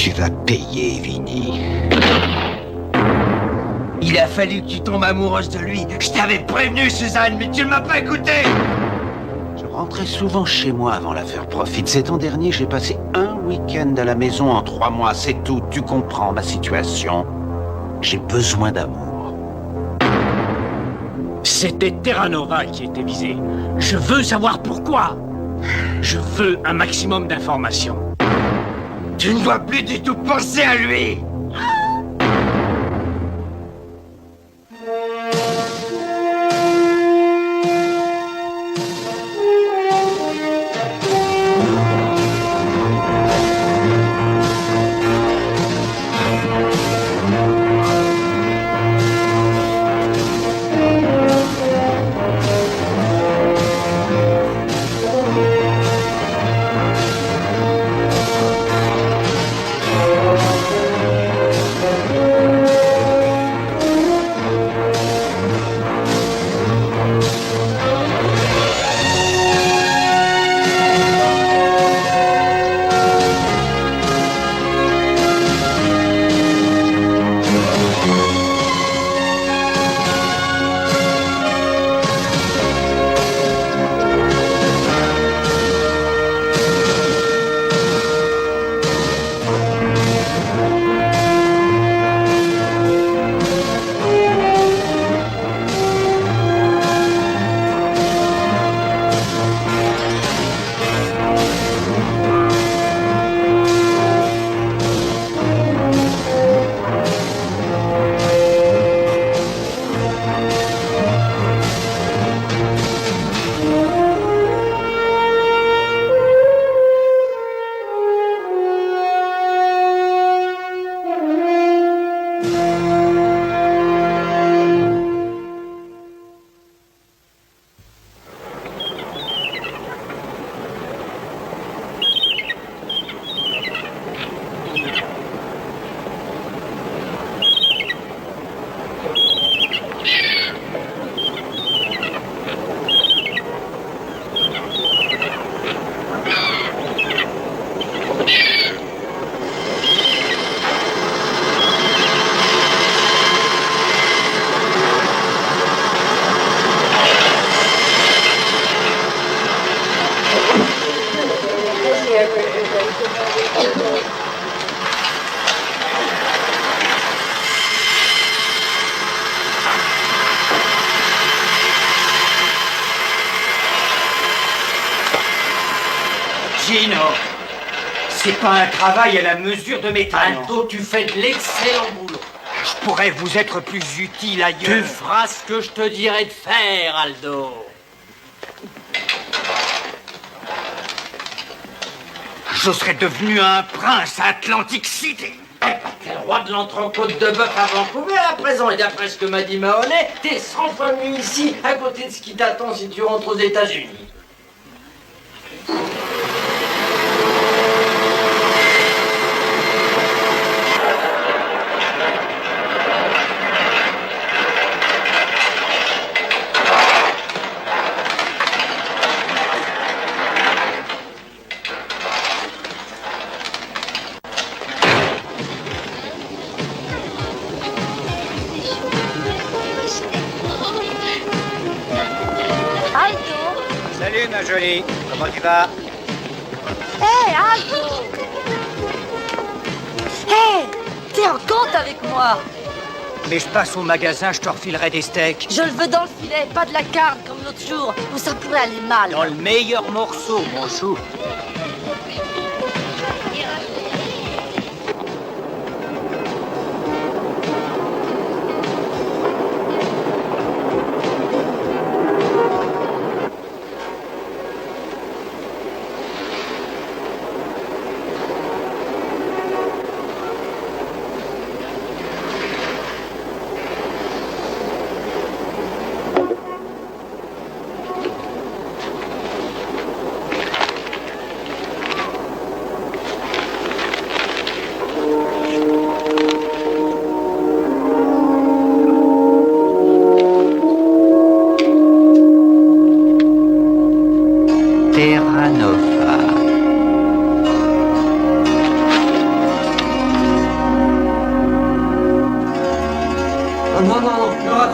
Tu vas payer, Vinny. Il a fallu que tu tombes amoureuse de lui. Je t'avais prévenu, Suzanne, mais tu ne m'as pas écouté. Je rentrais souvent chez moi avant l'affaire Profit. Cet an dernier, j'ai passé un week-end à la maison en 3 mois. C'est tout. Tu comprends ma situation. J'ai besoin d'amour. C'était Terra Nova qui était visé. Je veux savoir pourquoi. Je veux un maximum d'informations. Tu ne dois plus du tout penser à lui. Gino, c'est pas un travail à la mesure de mes talents. Aldo, tu fais de l'excellent boulot. Je pourrais vous être plus utile ailleurs. Tu feras ce que je te dirai de faire, Aldo. Je serais devenu un prince à Atlantic City. T'es le roi de l'entrecôte de bœuf à Vancouver à présent, et d'après ce que m'a dit Mahoney, t'es 100 fois mieux ici, à côté de ce qui t'attend si tu rentres aux États-Unis. Salut ma jolie, comment tu vas? Hé, Aldo! Hé, t'es en compte avec moi? Mais je passe au magasin, je te refilerai des steaks. Je le veux dans le filet, pas de la carne comme l'autre jour, où ça pourrait aller mal. Dans le meilleur morceau, mon chou.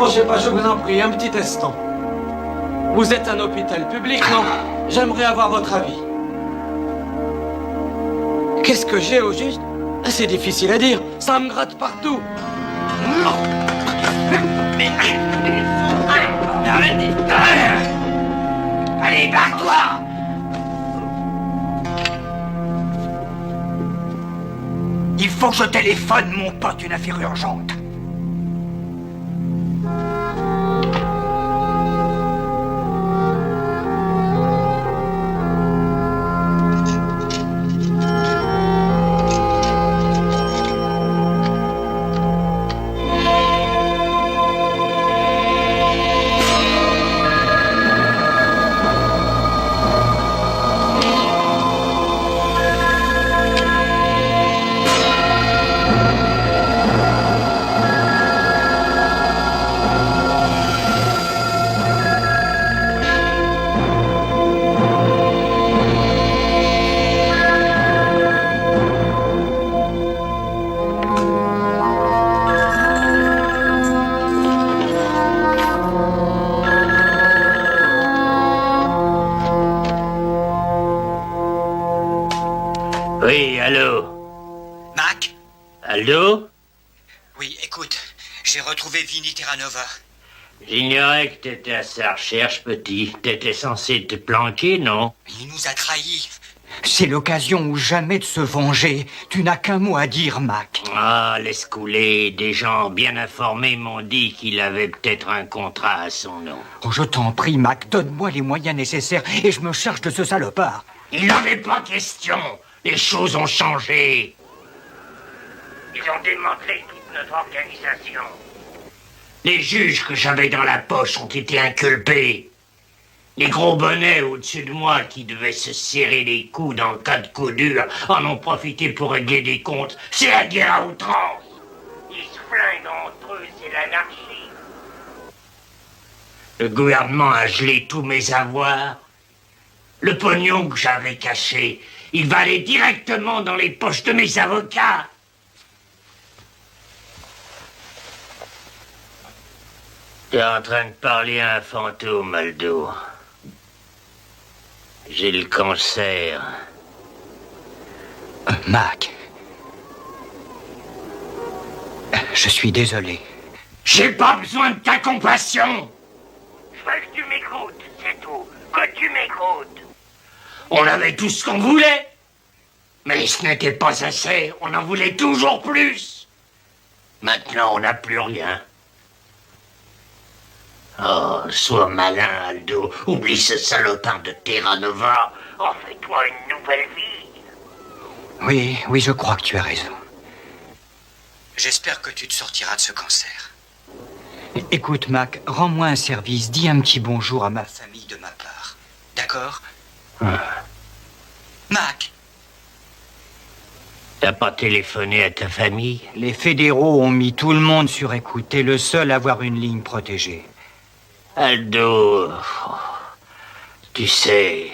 N'approchez pas, je vous en prie, un petit instant. Vous êtes un hôpital public, non? J'aimerais avoir votre avis. Qu'est-ce que j'ai au juste? C'est difficile à dire, ça me gratte partout. Allez, barre-toi! Il faut que je téléphone mon pote, une affaire urgente. Oui, allô? Mac? Aldo? Oui, écoute, j'ai retrouvé Vinny Terranova. J'ignorais que t'étais à sa recherche, petit. T'étais censé te planquer, non? Il nous a trahis. C'est l'occasion ou jamais de se venger. Tu n'as qu'un mot à dire, Mac. Ah, laisse couler. Des gens bien informés m'ont dit qu'il avait peut-être un contrat à son nom. Oh, je t'en prie, Mac, donne-moi les moyens nécessaires et je me charge de ce salopard. Il n'en est pas question. Les choses ont changé. Ils ont démantelé toute notre organisation. Les juges que j'avais dans la poche ont été inculpés. Les gros bonnets au-dessus de moi qui devaient se serrer les coudes en cas de coup dur en ont profité pour régler des comptes. C'est la guerre à outrance. Ils se flinguent entre eux, c'est l'anarchie. Le gouvernement a gelé tous mes avoirs. Le pognon que j'avais caché, il va aller directement dans les poches de mes avocats. T'es en train de parler à un fantôme, Aldo. J'ai le cancer. Mac. Je suis désolé. J'ai pas besoin de ta compassion. Je veux que tu m'écoutes, c'est tout. Que tu m'écoutes. On avait tout ce qu'on voulait. Mais ce n'était pas assez. On en voulait toujours plus. Maintenant, on n'a plus rien. Oh, sois malin, Aldo. Oublie ce salopard de Terranova. En fais-toi une nouvelle vie. Oui, je crois que tu as raison. J'espère que tu te sortiras de ce cancer. Écoute, Mac, rends-moi un service. Dis un petit bonjour à ma famille de ma part. D'accord? Mac! T'as pas téléphoné à ta famille? Les fédéraux ont mis tout le monde sur écoute. T'es le seul à avoir une ligne protégée. Aldo, tu sais,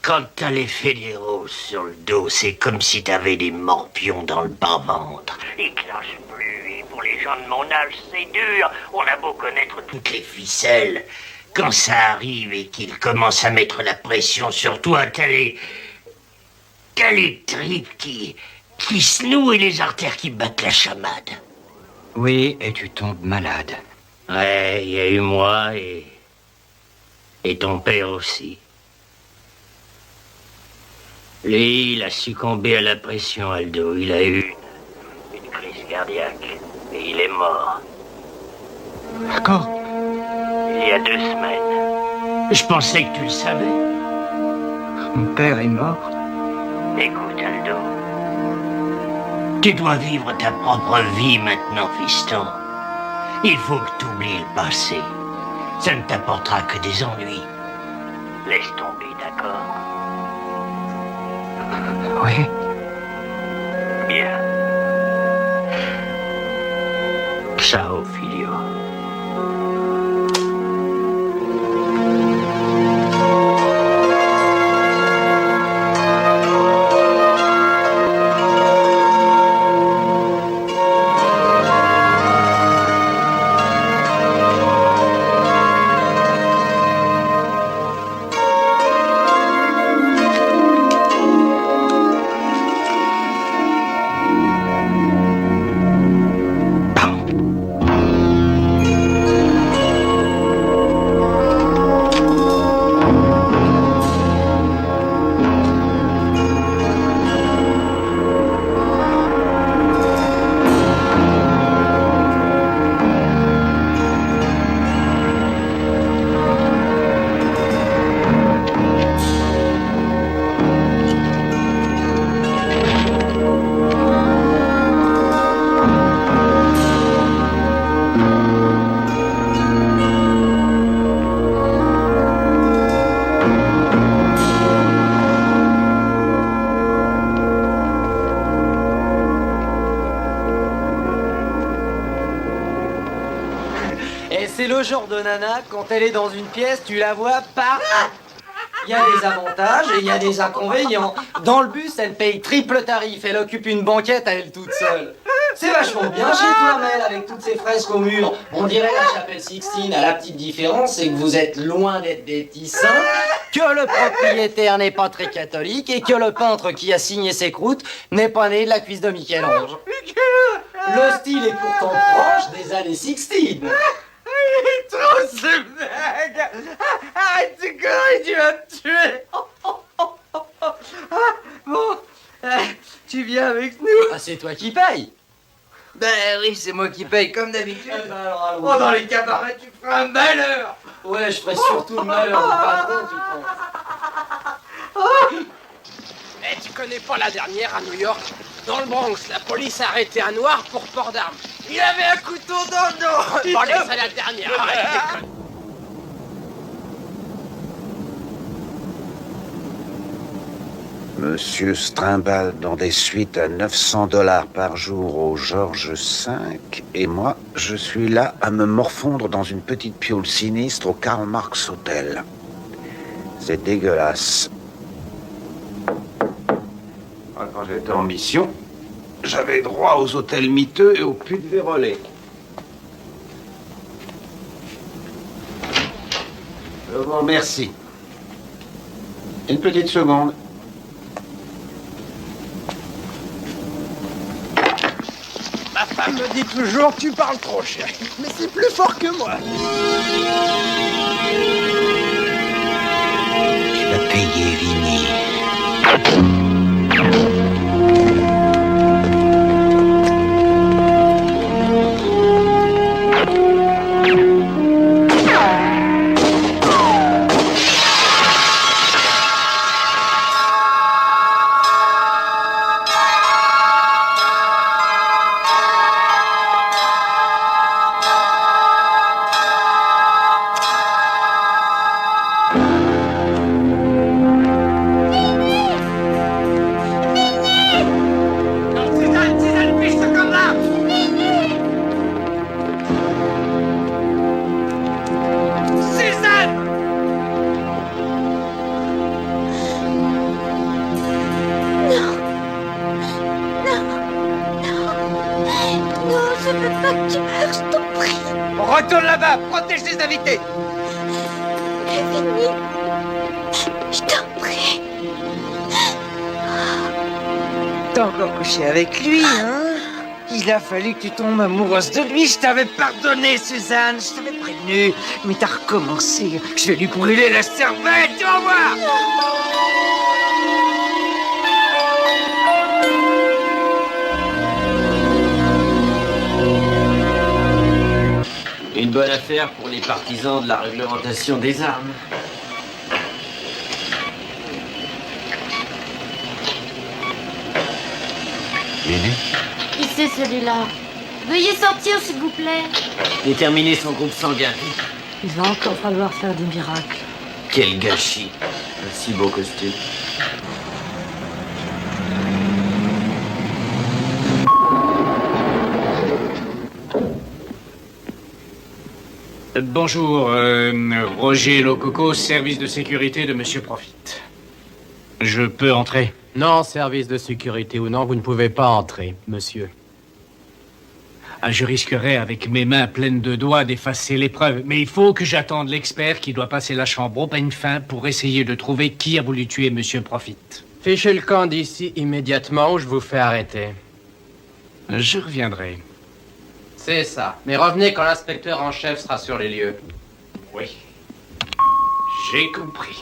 quand t'as les fédéraux sur le dos, c'est comme si t'avais des morpions dans le bas-ventre. Ils clenchent plus, et pour les gens de mon âge, c'est dur. On a beau connaître toutes les ficelles. Quand ça arrive et qu'ils commencent à mettre la pression sur toi, t'as les tripes qui se nouent et les artères qui battent la chamade. Oui, et tu tombes malade. Ouais, il y a eu moi et ton père aussi. Lui, il a succombé à la pression, Aldo. Il a eu une crise cardiaque et il est mort. D'accord. Il y a 2 semaines. Je pensais que tu le savais. Mon père est mort. Écoute, Aldo. Tu dois vivre ta propre vie maintenant, fiston. Il faut que tu oublies le passé. Ça ne t'apportera que des ennuis. Laisse tomber, d'accord? Oui. Bien. Ciao, filio. c'est le genre de nana, quand elle est dans une pièce, tu la vois pas. Il y a des avantages et il y a des inconvénients. Dans le bus, elle paye triple tarif. Elle occupe une banquette à elle toute seule. C'est vachement bien chez toi, Mel, avec toutes ces fresques au mur. On dirait la chapelle Sixtine. À la petite différence, c'est que vous êtes loin d'être des petits saints, que le propriétaire n'est pas très catholique et que le peintre qui a signé ses croûtes n'est pas né de la cuisse de Michel-Ange. Le style est pourtant proche des années Sixtine. Il est trop ce mec. Arrête tes conneries, tu vas me tuer. Bon, tu viens avec nous. Ah, c'est toi qui payes. Ben oui, c'est moi qui paye comme d'habitude. Alors, allons. Oh, dans les cabarets, tu feras un malheur. Ouais, je ferai surtout le malheur du patron, tu penses. Eh, tu connais pas la dernière à New York? Dans le Bronx, la police a arrêté un noir pour port d'armes. Il avait un couteau dans le dos. Bon, allez, c'est la dernière. Arrête, déconne. Monsieur Strimble dans des suites à 900 $ par jour au George V, et moi, je suis là à me morfondre dans une petite piole sinistre au Karl Marx Hotel. C'est dégueulasse. Quand j'étais en mission, j'avais droit aux hôtels miteux et aux putes vérolées. Je vous remercie. Une petite seconde. Ma femme me dit toujours que tu parles trop, chérie. Mais c'est plus fort que moi. Tu vas payer, Vinny. Retourne là-bas, protège tes invités. Vinny, je t'en prie. T'as encore couché avec lui, hein? Il a fallu que tu tombes amoureuse de lui. Je t'avais pardonné, Suzanne. Je t'avais prévenu. Mais t'as recommencé. Je vais lui brûler la cervelle, tu vas voir. Une bonne affaire pour les partisans de la réglementation des armes. Vinny? Qui c'est celui-là? Veuillez sortir, s'il vous plaît. Déterminer son groupe sanguin. Il va encore falloir faire des miracles. Quel gâchis. Un si beau costume. Bonjour, Roger Lococo, service de sécurité de Monsieur Profit. Je peux entrer? Non, service de sécurité ou non, vous ne pouvez pas entrer, monsieur. Ah, je risquerais avec mes mains pleines de doigts d'effacer les preuves, mais il faut que j'attende l'expert qui doit passer la chambre au peigne fin pour essayer de trouver qui a voulu tuer Monsieur Profit. Fichez le camp d'ici immédiatement ou je vous fais arrêter. Je reviendrai. C'est ça. Mais revenez quand l'inspecteur en chef sera sur les lieux. Oui. J'ai compris.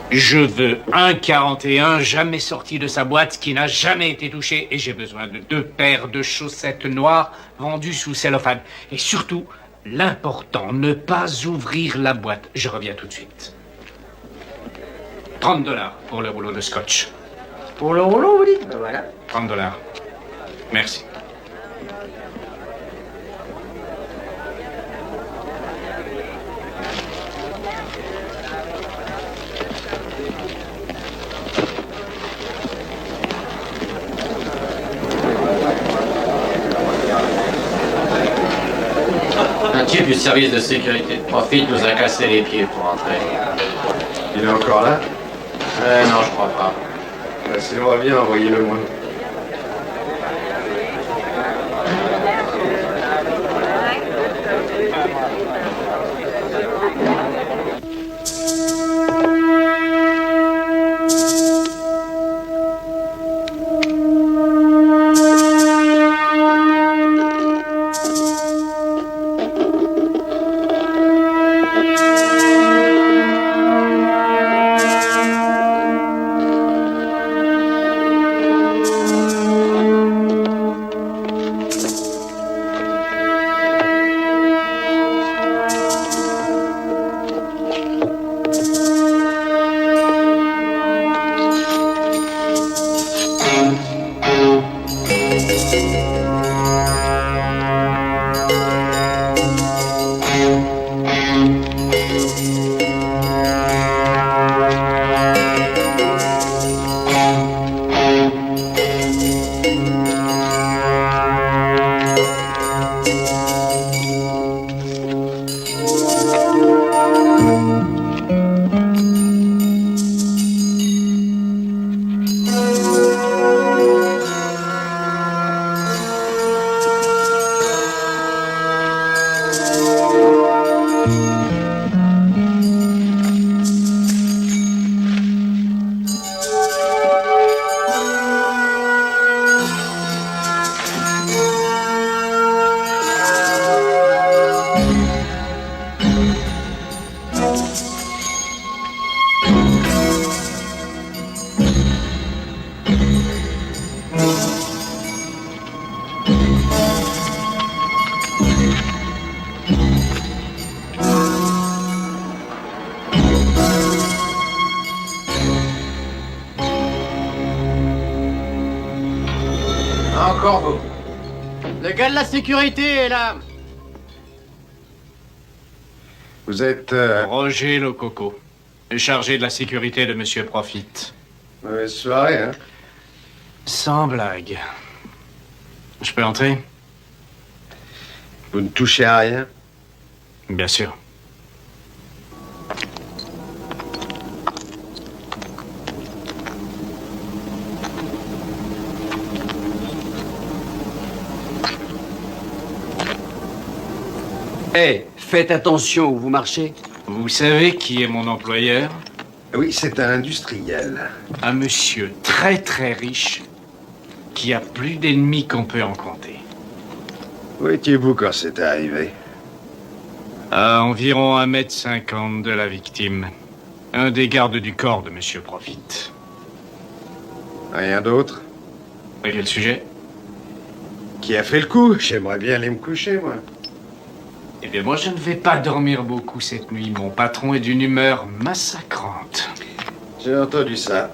Je veux un 41 jamais sorti de sa boîte, qui n'a jamais été touché, et j'ai besoin de 2 paires de chaussettes noires vendues sous cellophane. Et surtout, l'important, ne pas ouvrir la boîte. Je reviens tout de suite. $30 pour le rouleau de scotch. Pour le rouleau, vous dites? Ben voilà. $30. Merci. Un type du service de sécurité de Profit nous a cassé les pieds pour entrer. Il est encore là? Non, je crois pas. S'il revient, envoyez-le moi. Encore vous. Le gars de la sécurité est là. Vous êtes... Roger Lococo, chargé de la sécurité de Monsieur Profit. Mauvaise soirée, hein? Sans blague. Je peux entrer? Vous ne touchez à rien? Bien sûr. Hé, faites attention où vous marchez. Vous savez qui est mon employeur? Oui, c'est un industriel. Un monsieur très très riche qui a plus d'ennemis qu'on peut en compter. Où étiez-vous quand c'est arrivé? À environ 1,50 m de la victime. Un des gardes du corps de Monsieur Profit. Rien d'autre? À quel sujet? Qui a fait le coup? J'aimerais bien aller me coucher, moi. Eh bien, moi, je ne vais pas dormir beaucoup cette nuit. Mon patron est d'une humeur massacrante. J'ai entendu ça.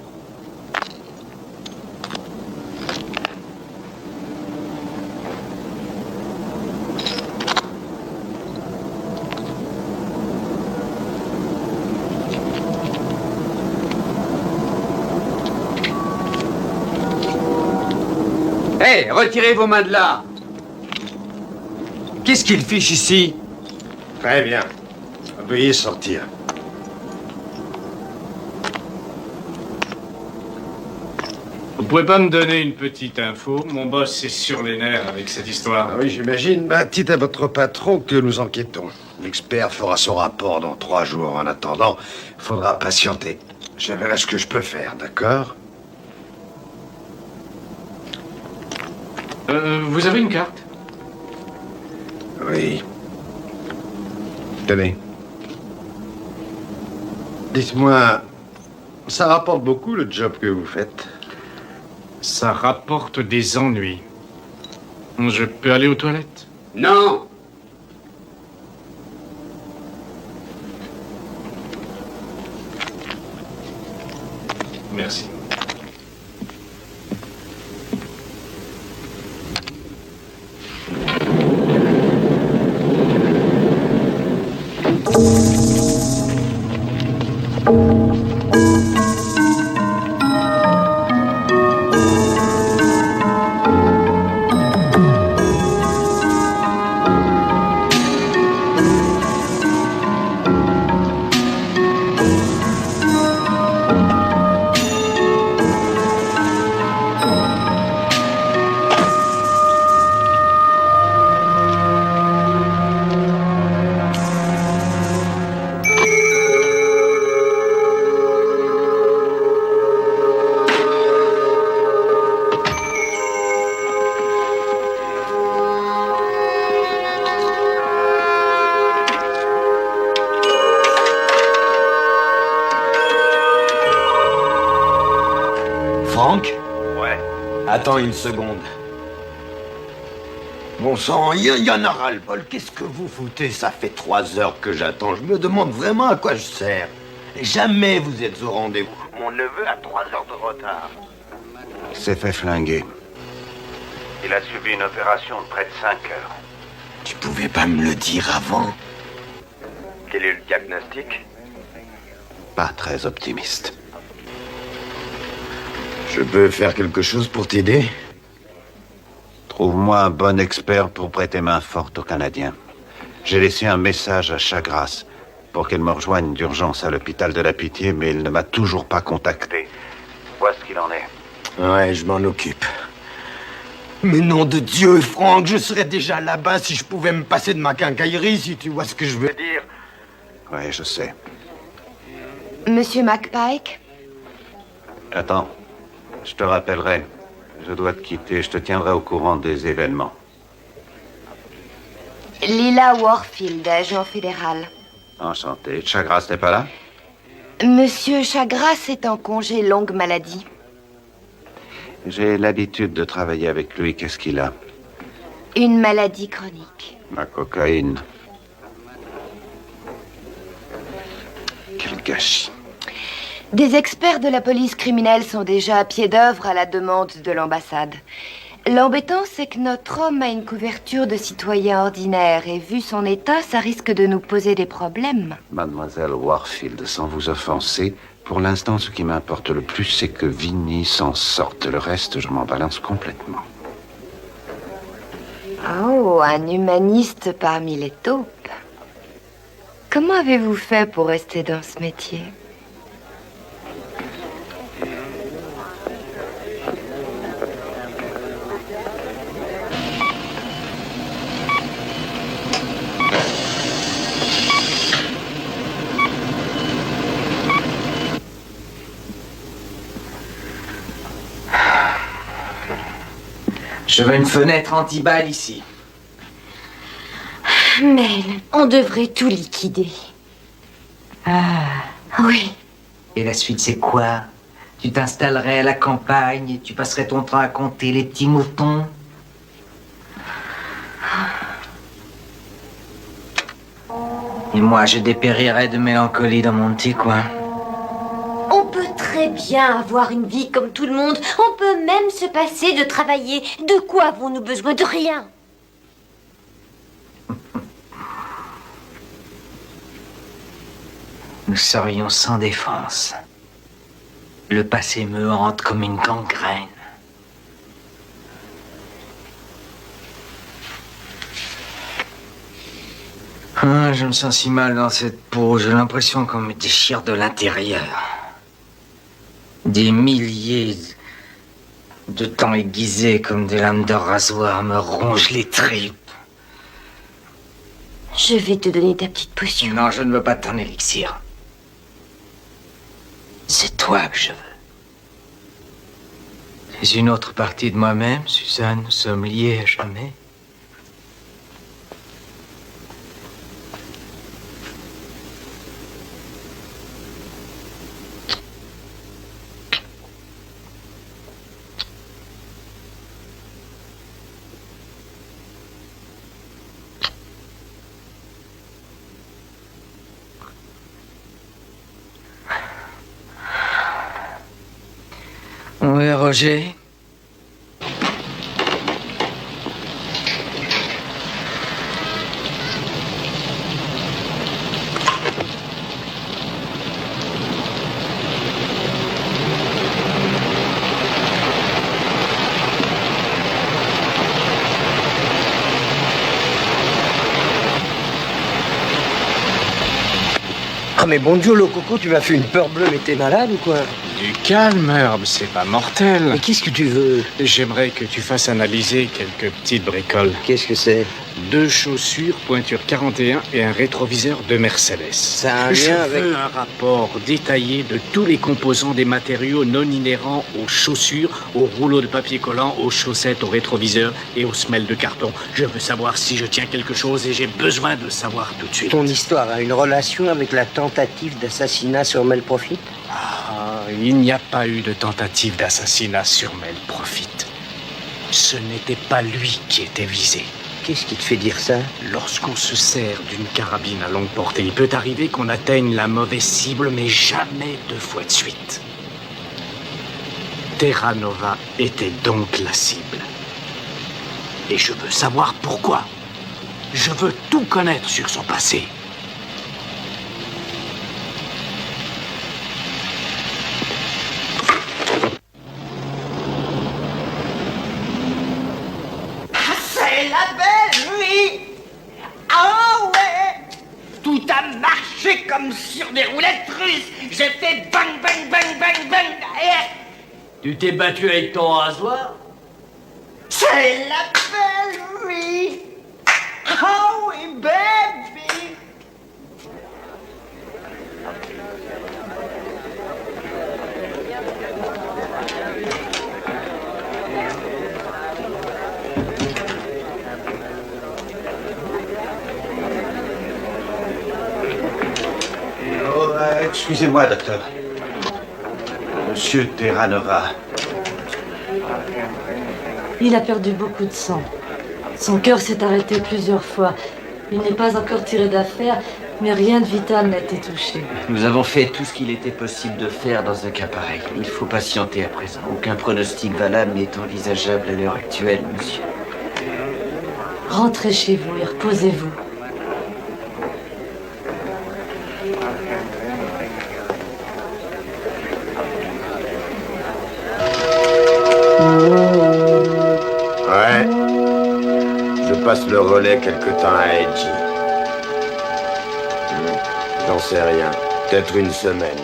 Hé, retirez vos mains de là. Qu'est-ce qu'il fiche ici? Très bien. Veuillez sortir. Vous pouvez pas me donner une petite info? Mon boss est sur les nerfs avec cette histoire. Ah oui, j'imagine. Dites à votre patron que nous enquêtons. L'expert fera son rapport dans 3 jours. En attendant, il faudra patienter. Je verrai ce que je peux faire, d'accord? Vous avez une carte? Oui. Tenez. Dites-moi, ça rapporte beaucoup le job que vous faites? Ça rapporte des ennuis. Je peux aller aux toilettes? Non. Merci. Franck? Ouais. Attends une seconde. Bon sang, il y en a ras-le-bol. Qu'est-ce que vous foutez? Ça fait 3 heures que j'attends. Je me demande vraiment à quoi je sers. Et jamais vous êtes au rendez-vous. Mon neveu a 3 heures de retard. Il s'est fait flinguer. Il a subi une opération de près de 5 heures. Tu pouvais pas me le dire avant? Quel est le diagnostic? Pas très optimiste. Je peux faire quelque chose pour t'aider? Trouve-moi un bon expert pour prêter main forte aux Canadiens. J'ai laissé un message à Chagras pour qu'elle me rejoigne d'urgence à l'hôpital de la Pitié, mais il ne m'a toujours pas contacté. Vois ce qu'il en est. Ouais, je m'en occupe. Mais nom de Dieu, Franck, je serais déjà là-bas si je pouvais me passer de ma quincaillerie, si tu vois ce que je veux dire. Oui, je sais. Monsieur McPike? Attends, je te rappellerai. Je dois te quitter, je te tiendrai au courant des événements. Lila Warfield, agent fédéral. Enchanté. Chagras n'est pas là? Monsieur Chagras est en congé longue maladie. J'ai l'habitude de travailler avec lui. Qu'est-ce qu'il a? Une maladie chronique. La cocaïne. Quel gâchis. Des experts de la police criminelle sont déjà à pied d'œuvre à la demande de l'ambassade. L'embêtant, c'est que notre homme a une couverture de citoyen ordinaire et vu son état, ça risque de nous poser des problèmes. Mademoiselle Warfield, sans vous offenser, pour l'instant, ce qui m'importe le plus, c'est que Vinnie s'en sorte. Le reste, je m'en balance complètement. Oh, un humaniste parmi les taupes. Comment avez-vous fait pour rester dans ce métier? Je veux une fenêtre anti-balle ici. Mel, on devrait tout liquider. Ah. Oui. Et la suite, c'est quoi? Tu t'installerais à la campagne et tu passerais ton temps à compter les petits moutons? Et moi, je dépérirais de mélancolie dans mon petit coin. On peut très bien avoir une vie comme tout le monde. On peut même se passer de travailler. De quoi avons-nous besoin? De rien. Nous serions sans défense. Le passé me hante comme une gangrène. Ah, je me sens si mal dans cette peau. J'ai l'impression qu'on me déchire de l'intérieur. Des milliers de dents aiguisées comme des lames de rasoir me rongent les tripes. Je vais te donner ta petite potion. Non, je ne veux pas ton élixir. C'est toi que je veux. C'est une autre partie de moi-même, Suzanne. Nous sommes liés à jamais. Roger? Ah mais bon Dieu, le coco, tu m'as fait une peur bleue, mais t'es malade ou quoi? Du calme, Herb, c'est pas mortel. Mais qu'est-ce que tu veux? J'aimerais que tu fasses analyser quelques petites bricoles. Qu'est-ce que c'est? 2 chaussures, pointure 41 et un rétroviseur de Mercedes. Ça a un Je lien avec... veux un rapport détaillé de tous les composants des matériaux non inhérents aux chaussures, aux rouleaux de papier collant, aux chaussettes, aux rétroviseurs et aux semelles de carton. Je veux savoir si je tiens quelque chose et j'ai besoin de le savoir tout de suite. Ton histoire a une relation avec la tentative d'assassinat sur Mel Profit? Ah, il n'y a pas eu de tentative d'assassinat sur Mel Profit. Ce n'était pas lui qui était visé. Qu'est-ce qui te fait dire ça? Lorsqu'on se sert d'une carabine à longue portée, il peut arriver qu'on atteigne la mauvaise cible, mais jamais 2 fois de suite. Terra Nova était donc la cible. Et je veux savoir pourquoi. Je veux tout connaître sur son passé. C'est la belle nuit. Ah ouais. Tout a marché comme sur des roulettes russes. J'ai fait bang, bang, bang, bang, bang. Tu t'es battu avec ton rasoir? C'est la belle nuit. Ah oui, baby. Excusez-moi, docteur. Monsieur Terra Nova. Il a perdu beaucoup de sang. Son cœur s'est arrêté plusieurs fois. Il n'est pas encore tiré d'affaire, mais rien de vital n'a été touché. Nous avons fait tout ce qu'il était possible de faire dans un cas pareil. Il faut patienter à présent. Aucun pronostic valable n'est envisageable à l'heure actuelle, monsieur. Rentrez chez vous et reposez-vous. Ouais. Je passe le relais quelque temps à Edgy. J'en sais rien. Peut-être une semaine.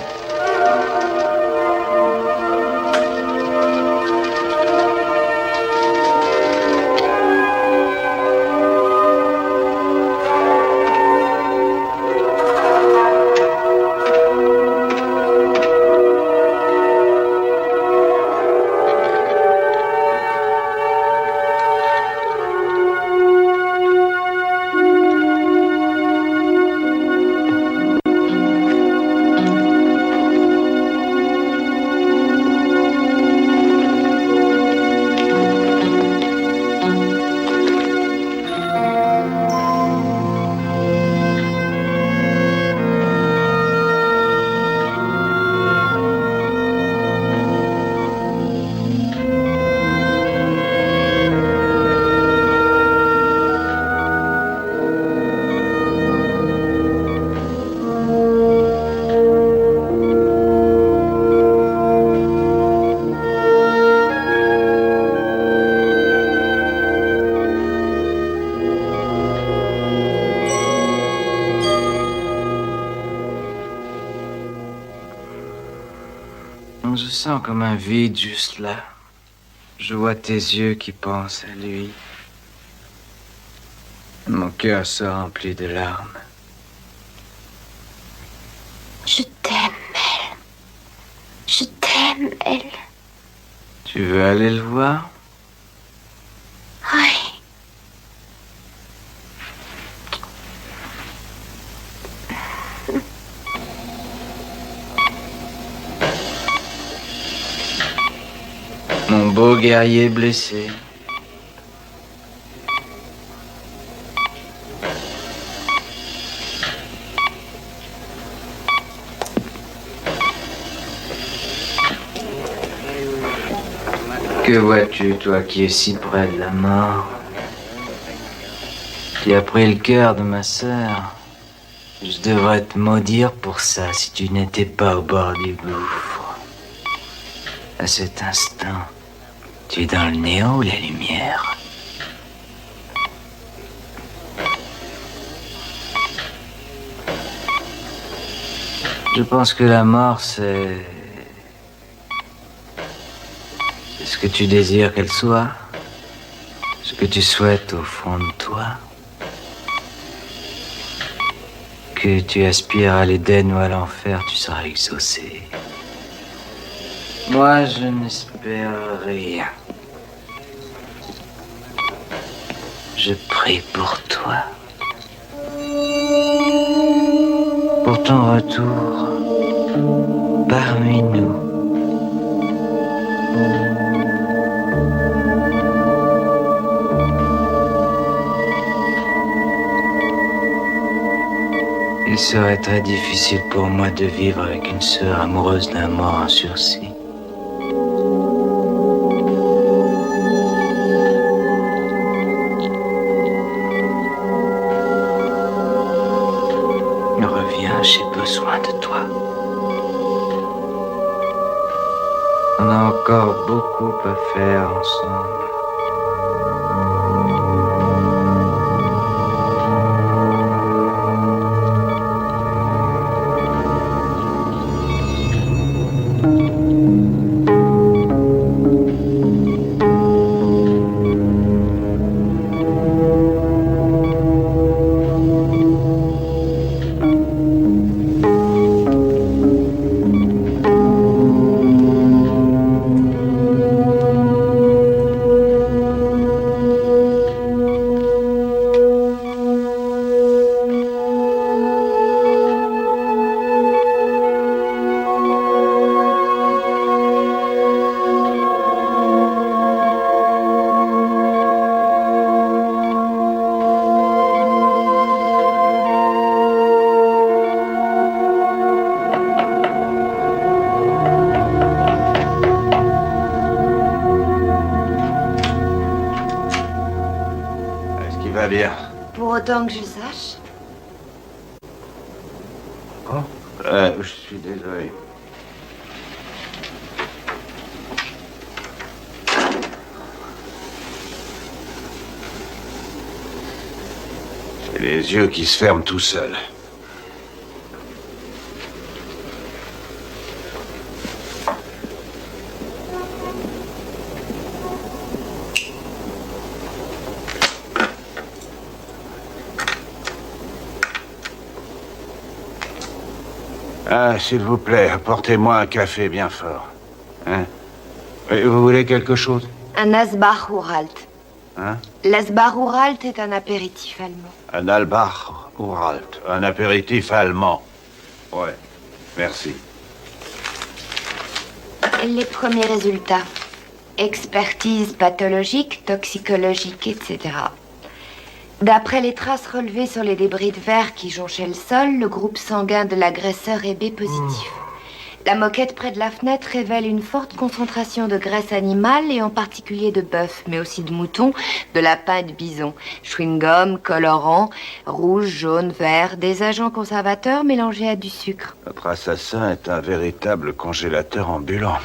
Je sens comme un vide juste là. Je vois tes yeux qui pensent à lui. Mon cœur se remplit de larmes. Je t'aime, Mel. Je t'aime, Mel. Tu veux aller le voir? Oui. Mon beau guerrier blessé. Que vois-tu, toi qui es si près de la mort? Tu as pris le cœur de ma sœur. Je devrais te maudire pour ça si tu n'étais pas au bord du gouffre. À cet instant, tu es dans le néant ou la lumière? Je pense que la mort, c'est ce que tu désires qu'elle soit, ce que tu souhaites au fond de toi. Que tu aspires à l'Éden ou à l'enfer, tu seras exaucé. Moi, je n'espère rien. Je prie pour toi. Pour ton retour parmi nous. Il serait très difficile pour moi de vivre avec une sœur amoureuse d'un mort en sursis. Reviens, j'ai besoin de toi. On a encore beaucoup à faire ensemble. Bien. Pour autant que je sache. Oh, je suis désolé. J'ai les yeux qui se ferment tout seuls. Ah, s'il vous plaît, apportez-moi un café bien fort. Hein? Et vous voulez quelque chose? Un Asbach Uralt. Hein? L'Asbach Uralt est un apéritif allemand. Un Albach Uralt, un apéritif allemand. Ouais, merci. Les premiers résultats. Expertise pathologique, toxicologique, etc. D'après les traces relevées sur les débris de verre qui jonchaient le sol, le groupe sanguin de l'agresseur est B positif. La moquette près de la fenêtre révèle une forte concentration de graisse animale et en particulier de bœuf, mais aussi de mouton, de lapin et de bison. Chewing-gum, colorant, rouge, jaune, vert, des agents conservateurs mélangés à du sucre. Notre assassin est un véritable congélateur ambulant.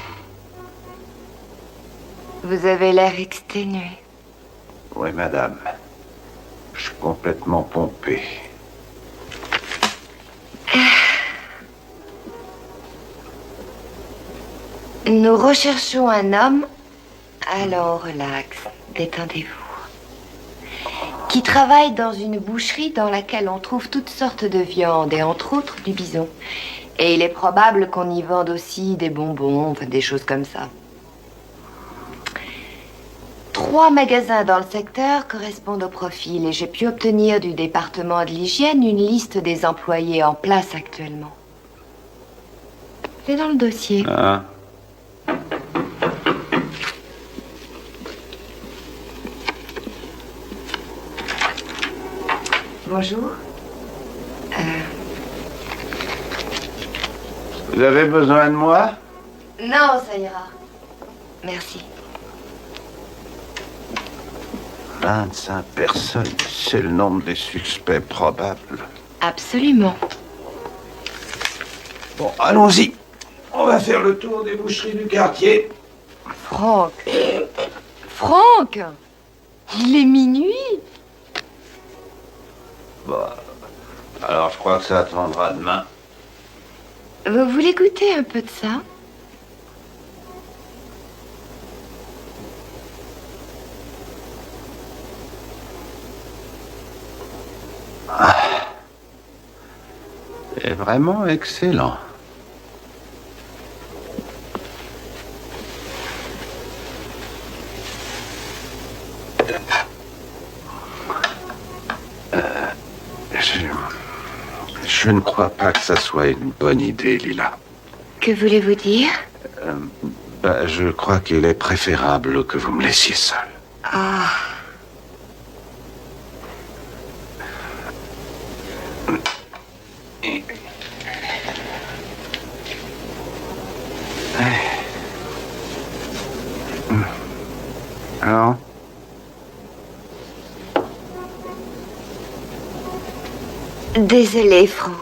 Vous avez l'air exténué. Oui, madame. Je suis complètement pompé. Nous recherchons un homme, alors relax, détendez-vous, qui travaille dans une boucherie dans laquelle on trouve toutes sortes de viandes et entre autres du bison. Et il est probable qu'on y vende aussi des bonbons, enfin des choses comme ça. 3 magasins dans le secteur correspondent au profil et j'ai pu obtenir du département de l'hygiène une liste des employés en place actuellement. C'est dans le dossier. Ah. Bonjour. Vous avez besoin de moi? Non, ça ira. Merci. 25 personnes, c'est le nombre des suspects probables. Absolument. Bon, allons-y. On va faire le tour des boucheries du quartier. Franck. Franck, il est minuit. Bon, alors je crois que ça attendra demain. Vous voulez goûter un peu de ça? C'est vraiment excellent. Je ne crois pas que ça soit une bonne idée, Lila. Que voulez-vous dire? Je crois qu'il est préférable que vous me laissiez seul. Ah. Alors? Désolée, Franck.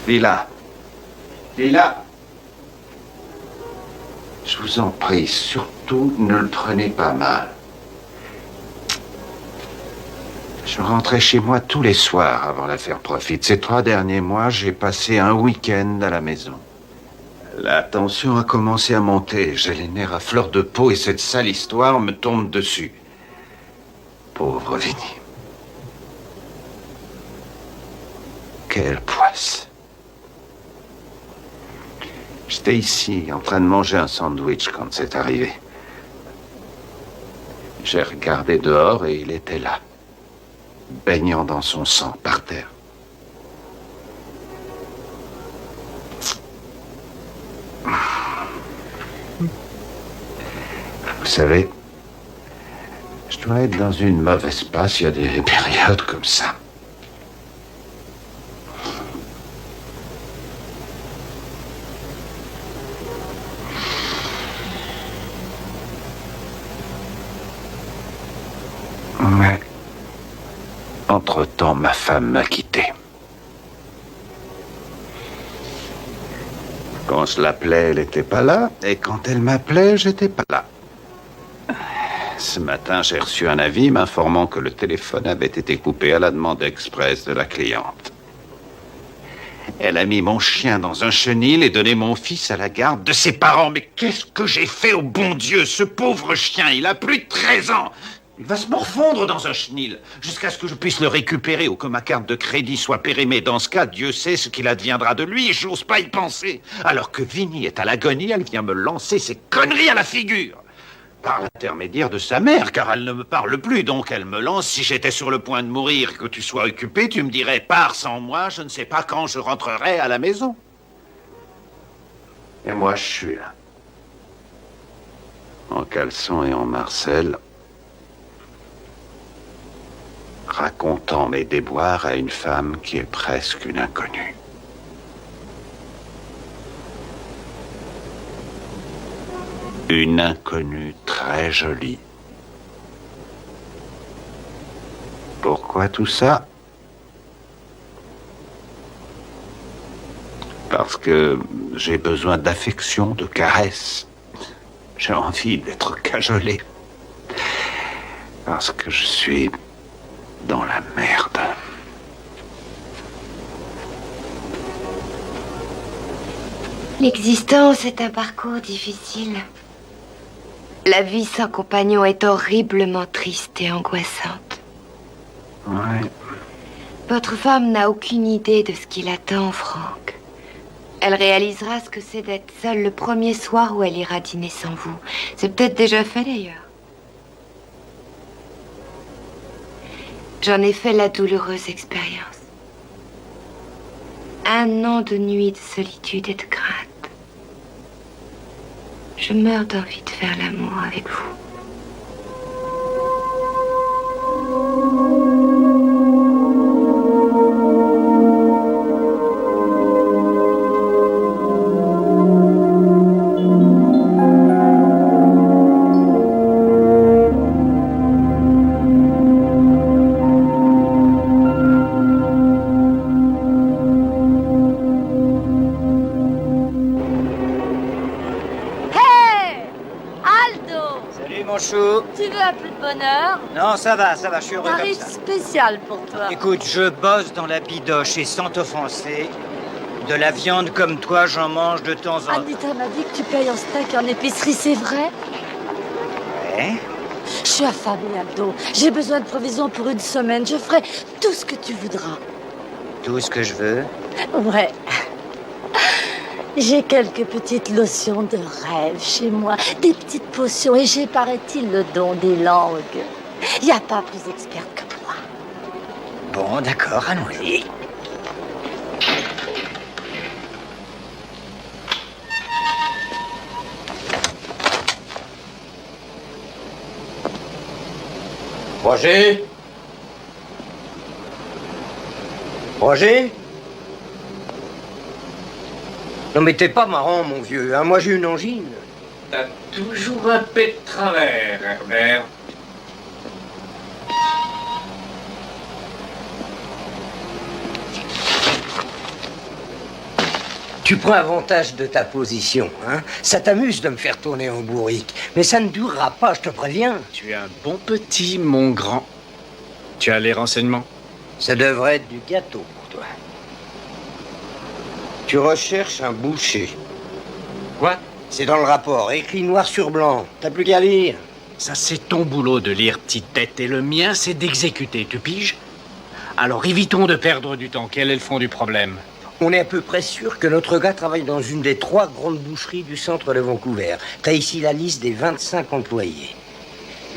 Lila. Lila. Je vous en prie, surtout ne le prenez pas mal. Je rentrais chez moi tous les soirs avant l'affaire Profit. Ces 3 derniers mois, j'ai passé un week-end à la maison. La tension a commencé à monter. J'ai les nerfs à fleur de peau et cette sale histoire me tombe dessus. Pauvre Vinny. Quelle poisse. J'étais ici, en train de manger un sandwich quand c'est arrivé. J'ai regardé dehors et il était là, baignant dans son sang, par terre. Vous savez, je dois être dans une mauvaise passe, il y a des périodes comme ça. Mais, entre-temps, ma femme m'a quitté. Quand je l'appelais, elle n'était pas là, et quand elle m'appelait, j'étais pas là. Ce matin, j'ai reçu un avis m'informant que le téléphone avait été coupé à la demande express de la cliente. Elle a mis mon chien dans un chenil et donné mon fils à la garde de ses parents. Mais qu'est-ce que j'ai fait au bon Dieu? Ce pauvre chien, il a plus de 13 ans. Il va se morfondre dans un chenil jusqu'à ce que je puisse le récupérer ou que ma carte de crédit soit périmée. Dans ce cas, Dieu sait ce qu'il adviendra de lui et j'ose pas y penser. Alors que Vinny est à l'agonie, elle vient me lancer ces conneries à la figure. Par l'intermédiaire de sa mère, car elle ne me parle plus, donc elle me lance. Si j'étais sur le point de mourir, que tu sois occupé, tu me dirais, pars sans moi, je ne sais pas quand je rentrerai à la maison. Et moi, je suis là. En caleçon et en marcel, racontant mes déboires à une femme qui est presque une inconnue. Une inconnue très jolie. Pourquoi tout ça? Parce que j'ai besoin d'affection, de caresses. J'ai envie d'être cajolé. Parce que je suis dans la merde. L'existence est un parcours difficile. La vie sans compagnon est horriblement triste et angoissante. Ouais. Votre femme n'a aucune idée de ce qui l'attend, Franck. Elle réalisera ce que c'est d'être seule le premier soir où elle ira dîner sans vous. C'est peut-être déjà fait d'ailleurs. J'en ai fait la douloureuse expérience. 1 an de nuit de solitude et de crainte. Je meurs d'envie de faire l'amour avec vous. mon chou. Tu veux un peu de bonheur? Non, ça va, je suis heureux comme Tarif ça. spécial pour toi. Écoute, je bosse dans la bidoche et sans t'offenser, de la viande comme toi, j'en mange de temps en temps. Anita m'a dit que tu payes en steak et en épicerie, c'est vrai? Ouais. Je suis affamée, Aldo. J'ai besoin de provisions pour une semaine. Je ferai tout ce que tu voudras. Tout ce que je veux. Ouais. J'ai quelques petites lotions de rêve chez moi, des petites potions, et j'ai, paraît-il, le don des langues. Y a pas plus experte que moi. Bon, d'accord, allons-y. Roger? Roger? Non mais t'es pas marrant, mon vieux, hein? Moi j'ai une angine. T'as toujours un pet de travers, Herbert. Tu prends avantage de ta position, hein? Ça t'amuse de me faire tourner en bourrique, mais ça ne durera pas, je te préviens. Tu es un bon petit, mon grand. Tu as les renseignements? Ça devrait être du gâteau pour toi. Tu recherches un boucher. Quoi? C'est dans le rapport, écrit noir sur blanc. T'as plus qu'à lire. Ça, c'est ton boulot de lire, petite tête, et le mien, c'est d'exécuter, tu piges? Alors évitons de perdre du temps. Quel est le fond du problème? On est à peu près sûr que notre gars travaille dans une des 3 grandes boucheries du centre de Vancouver. T'as ici la liste des 25 employés.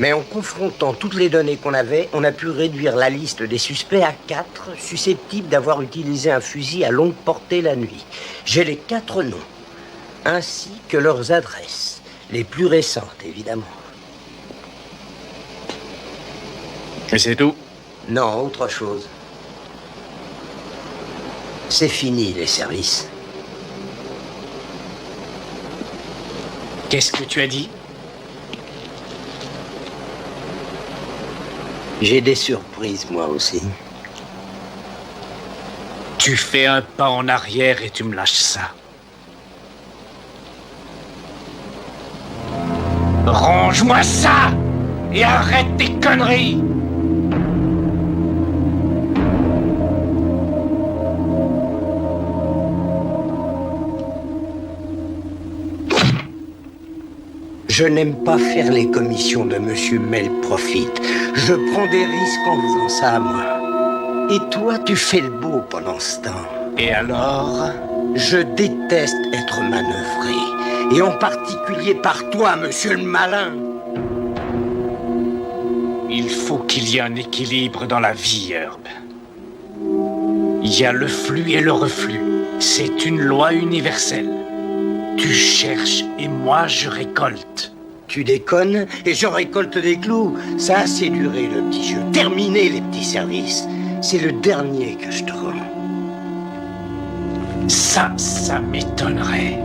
Mais en confrontant toutes les données qu'on avait, on a pu réduire la liste des suspects à 4 susceptibles d'avoir utilisé un fusil à longue portée la nuit. J'ai les 4 noms, ainsi que leurs adresses, les plus récentes, évidemment. Et c'est tout? Non, autre chose. C'est fini, les services. Qu'est-ce que tu as dit? J'ai des surprises, moi aussi. Tu fais un pas en arrière et tu me lâches ça. Range-moi ça et arrête tes conneries. Je n'aime pas faire les commissions de Monsieur Mel Profit. Je prends des risques en faisant ça à moi. Et toi, tu fais le beau pendant ce temps. Et alors? Je déteste être manœuvré. Et en particulier par toi, monsieur le malin. Il faut qu'il y ait un équilibre dans la vie, Herb. Il y a le flux et le reflux. C'est une loi universelle. Tu cherches et moi je récolte. Tu déconnes et je récolte des clous. Ça a assez duré le petit jeu. Terminé les petits services. C'est le dernier que je te rends. Ça m'étonnerait.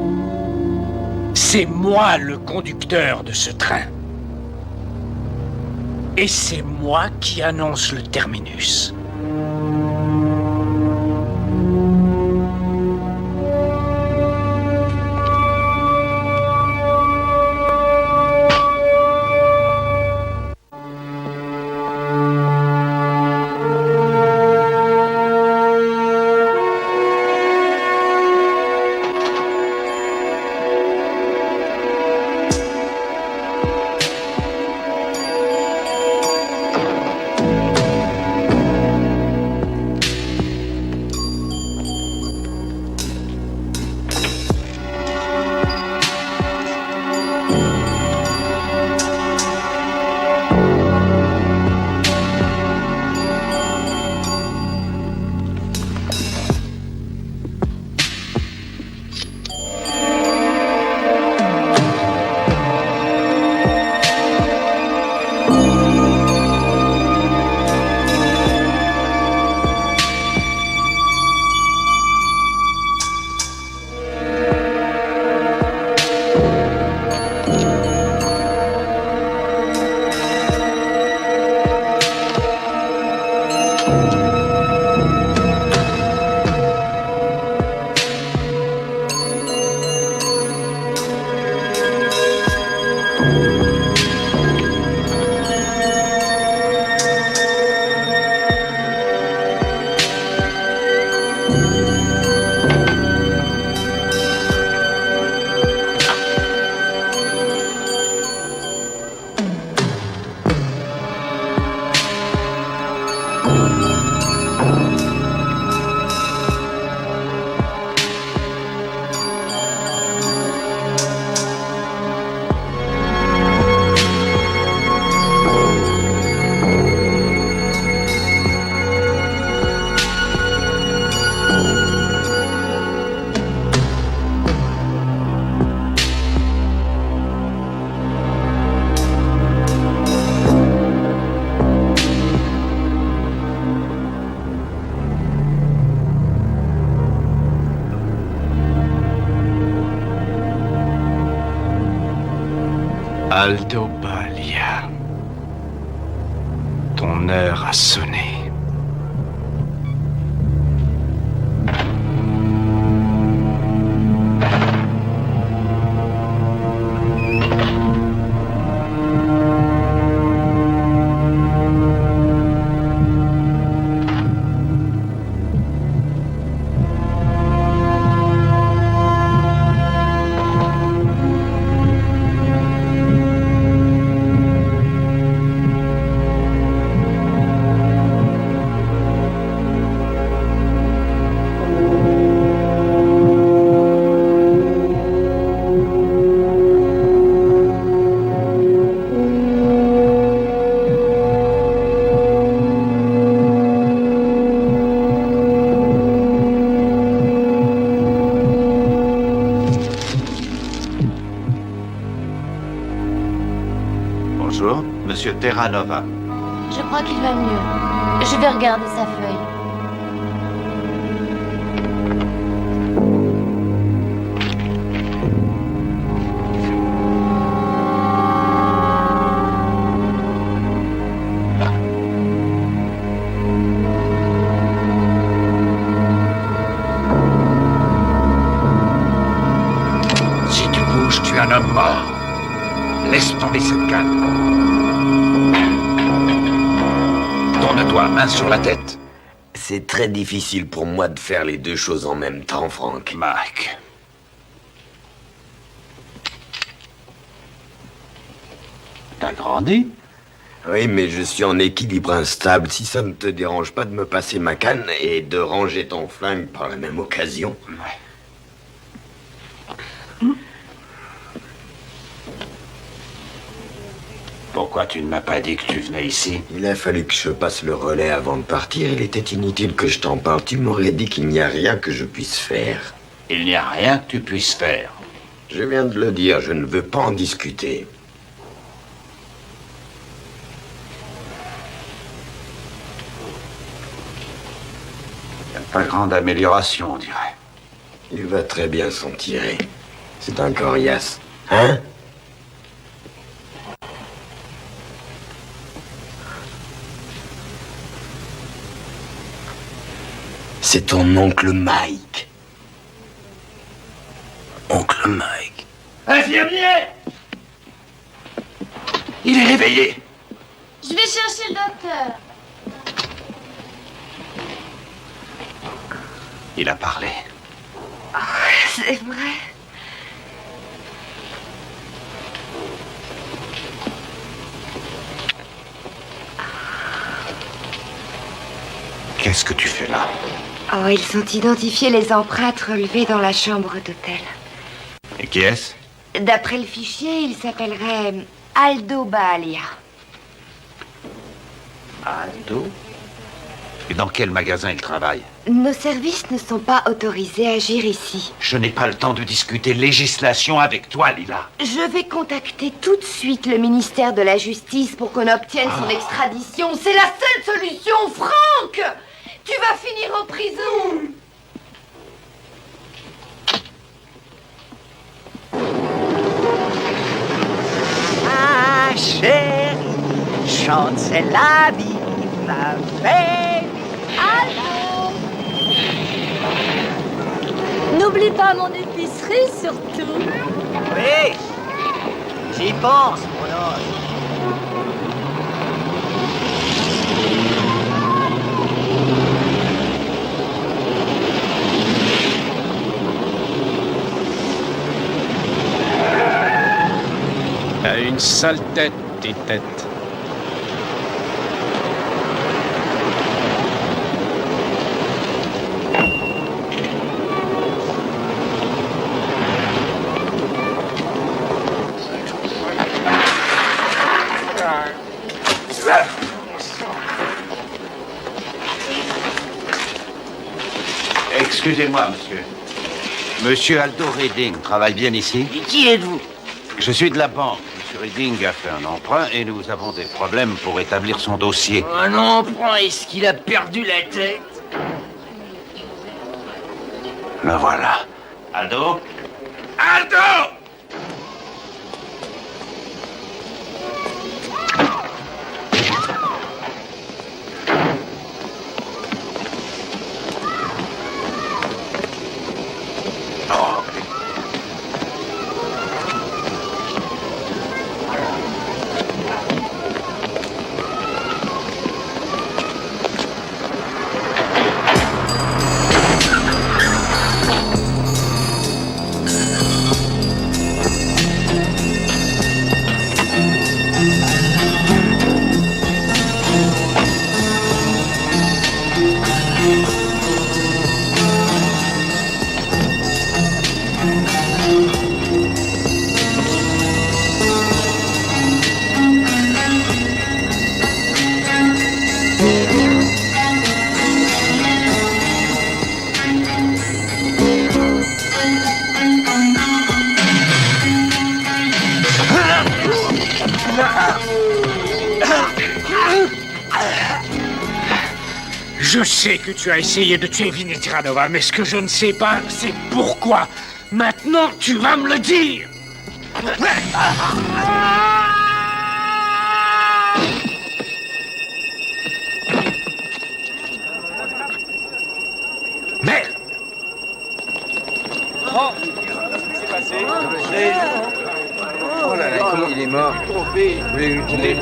C'est moi le conducteur de ce train. Et c'est moi qui annonce le terminus. Aldo Balia, ton heure a sonné. Bonjour, Monsieur Terranova. Je crois qu'il va mieux. Je vais regarder sa feuille. Si tu bouges, tu es un homme mort. Laisse tomber cette canne. Tourne-toi, main sur la tête. C'est très difficile pour moi de faire les deux choses en même temps, Frank. Mike. T'as grandi? Oui, mais je suis en équilibre instable. Si ça ne te dérange pas de me passer ma canne et de ranger ton flingue par la même occasion. Ouais. Pourquoi tu ne m'as pas dit que tu venais ici? Il a fallu que je passe le relais avant de partir. Il était inutile que je t'en parle. Tu m'aurais dit qu'il n'y a rien que je puisse faire. Il n'y a rien que tu puisses faire. Je viens de le dire, je ne veux pas en discuter. Il n'y a pas grande amélioration, on dirait. Il va très bien s'en tirer. C'est un coriace. Hein? C'est ton oncle Mike. Oncle Mike. Infirmier! Il est réveillé. Je vais chercher le docteur. Il a parlé. C'est vrai. Qu'est-ce que tu fais là? Oh, ils ont identifié les empreintes relevées dans la chambre d'hôtel. Et qui est-ce? D'après le fichier, il s'appellerait Aldo Balia. Aldo? Et dans quel magasin il travaille? Nos services ne sont pas autorisés à agir ici. Je n'ai pas le temps de discuter législation avec toi, Lila. Je vais contacter tout de suite le ministère de la Justice pour qu'on obtienne son extradition. C'est la seule solution, Frank! Tu vas finir en prison! Ah, chérie, chante, c'est la vie, ma baby. Allô? N'oublie pas mon épicerie, surtout. Oui, j'y pense, mon ange. T'as une sale tête, tes têtes. Excusez-moi, monsieur. Monsieur Aldo Redding travaille bien ici? Et qui êtes-vous? Je suis de la banque. Monsieur Redding a fait un emprunt et nous avons des problèmes pour établir son dossier. Un emprunt, est-ce qu'il a perdu la tête? Le voilà. Aldo? Aldo! Je sais que tu as essayé de tuer Vinny Tiranova, mais ce que je ne sais pas, c'est pourquoi. Maintenant, tu vas me le dire. Merde. Oh, qu'est-ce qui s'est passé? Oh là là, comment il est mort? Vous voulez qu'il est...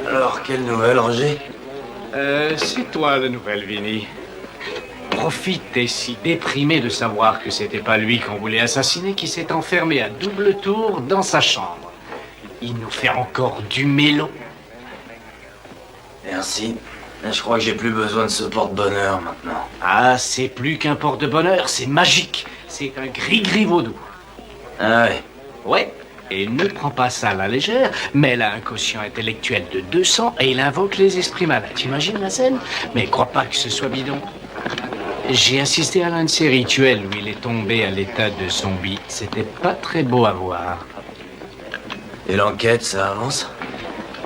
Alors, quelle nouvelle, Roger? C'est toi la nouvelle, Vinny. Profite, t'es si déprimé de savoir que c'était pas lui qu'on voulait assassiner qui s'est enfermé à double tour dans sa chambre. Il nous fait encore du mélo. Merci. Mais je crois que j'ai plus besoin de ce porte-bonheur maintenant. Ah, c'est plus qu'un porte-bonheur, c'est magique. C'est un gris-gris vaudou. Ah ouais? Ouais. Et ne prends pas ça à la légère, mais elle a un quotient intellectuel de 200 et il invoque les esprits malades. T'imagines la scène? Mais crois pas que ce soit bidon. J'ai assisté à l'un de ces rituels où il est tombé à l'état de zombie. C'était pas très beau à voir. Et l'enquête, ça avance?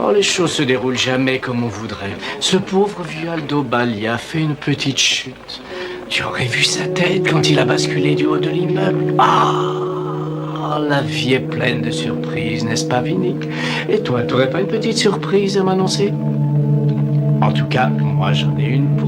Oh, les choses se déroulent jamais comme on voudrait. Ce pauvre vieux Aldo Bali a fait une petite chute. Tu aurais vu sa tête quand il a basculé du haut de l'immeuble. Ah, la vie est pleine de surprises, n'est-ce pas, Vinny? Et toi, t'aurais pas une petite surprise à m'annoncer? En tout cas, moi, j'en ai une pour